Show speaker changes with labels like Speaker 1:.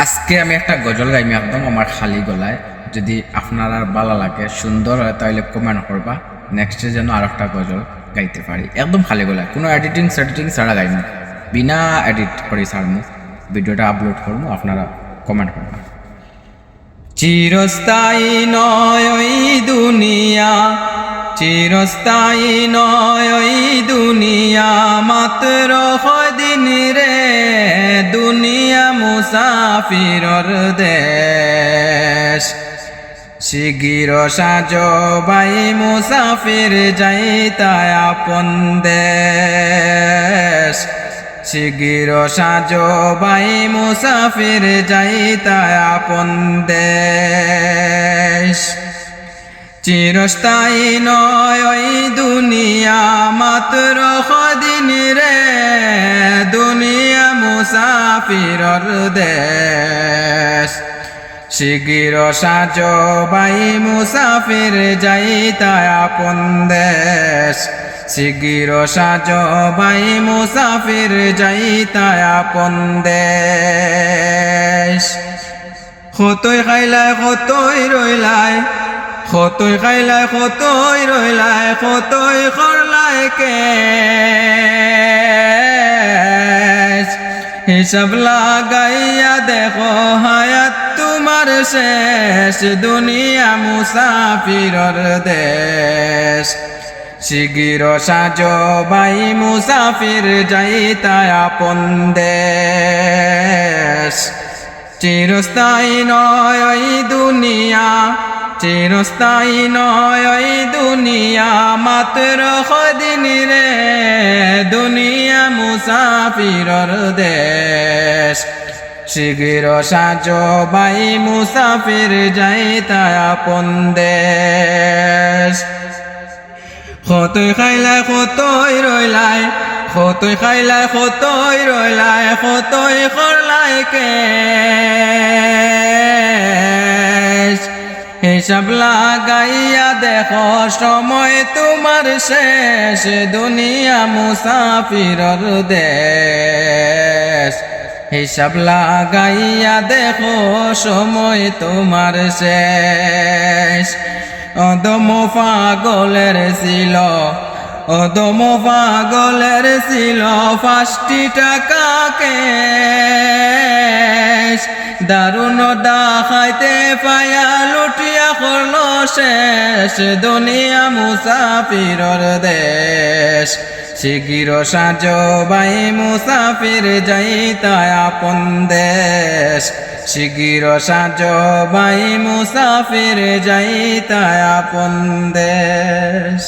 Speaker 1: আজকে আমি একটা গজল গাইমি একদম আমার খালি গলায়। যদি আপনার আর ভালো লাগে সুন্দর হয় তাহলে কমেন্ট করবা, নেক্সটে যেন আর একটা গজল গাইতে পারি একদম খালি গলায়, কোনো এডিটিং ছাড়া গাইমু, বিনা এডিট করে ছাড়মু, ভিডিওটা আপলোড করবো, আপনারা কমেন্ট করবা। চিরস্থায়ী নয় ওই দুনিয়া, চিরস্থায়ী নয় ওই দুনিয়া, মাত্র দিন রে দুনিয়া মুসাফিরর দেশ। শিগির সাজো ভাই মুসাফির যাইতায় আপন দেশ। শিগির সাজো ভাই মুসাফির যাইতায় আপন দেশ। চিরস্থায়ী নয় ওই দুনিয়া, মাত্র দিন রে দুনিয়া মুসাফিরর দেশ। শিগির সাজো ভাই মুসাফির যাইতায় আপন দেশ। শিগির সাজো ভাই মুসাফির যাইতায় আপন দেশ। কতই খাইলায় কতই রইলায়, কতই খাইলায় কতই রইলায়, কতই করলায় কেশ। হিসাব লাগাইয়া দেখো হায়াত তোমার শেষ, দুনিয়া মুসাফিরর দেশ। শিগির সাজো ভাই মুসাফির যাইতায় আপন দেশ। চিরস্থায়ী নয় ওই দুনিয়া, চিরস্থায়ী নয় ওই দুনিয়া, মাত্র দিন রে দুনিয়া মুসাফিরর দেশ। শিগির সাজো ভাই মুসাফির যাইতায় আপন দেশ। কতই খাইলায় কতই রইলায়, কতই খাইলায় কতই রইলায়, কতই করলায় কেশ। হিসাব লাগাইয়া দেখো সময় তোমার শেষ, দুনিয়া মুসাফিরর দেশ। হিসাব লাগাইয়া দেখো সময় তোমার শেষ। অদম পাগলের ছিল, অদম পাগলের ছিল 5টি টাকা ক্যাশ। দারুণ ডাকাইতে পায়া লুটিয়া করলো শেষ, দুনিয়া মুসাফিরর দেশ। শিগির সাজো ভাই মুসাফির যাইতায় আপন দেশ। শিগির সাজো ভাই মুসাফির যাইতায় আপন দেশ।